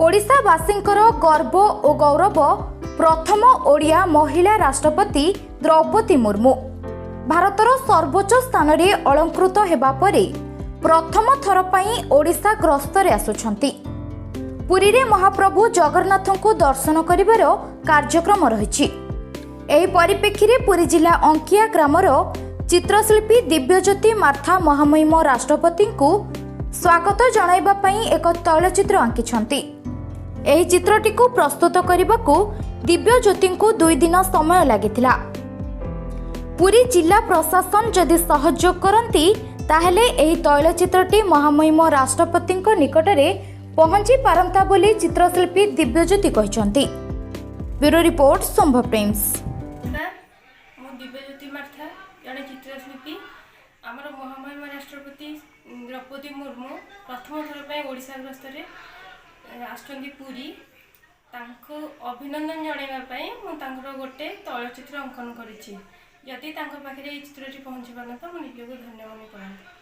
ओडिशावासींकर गर्व और गौरव प्रथम ओडिया महिला राष्ट्रपति द्रौपदी मुर्मू भारतर सर्वोच्च स्थान में अलंकृत हेबा परे प्रथम थर पई ओडिशा ग्रस्तर आसुछंती। पुरी रे महाप्रभु जगन्नाथ को दर्शन करिबार कार्यक्रम रहिछि। एही परिप्रेक्षी रे पुरी जिला अंकिया ग्रामर चित्रशिल्पी दिव्यज्योति मार्था महामहिम राष्ट्रपति को स्वागत जणाइबा पई एक तैलचित्र आंकिछंती। एही चित्रटी को प्रस्तुत करने दिव्यज्योति को 2 दिन समय लागिथिला। पुरी जिला प्रशासन जदि सहयोग करती ताहेले एही तैलचित्रटी महामहिम राष्ट्रपति निकटरे पहुंची पारंता बोली चित्रशिल्पी दिव्यज्योति कहिसंती। ब्यूरो रिपोर्ट संभव टाइम्स। दिव्यज्योति मार्था जड़े चित्रशिल्पी आमर महामहिम राष्ट्रपति द्रौपदी मुर्मू प्रथम थर पर ओडिशा ग्रस्तर आसुचंदी पुरी तांको अभिनंदन जणाइबा मुझे गोटे तैलचित्र अंकन करिछि। जदि तांको पाखरे चित्रटी पहुंची पारंता मु निजको धन्यवाद करंती।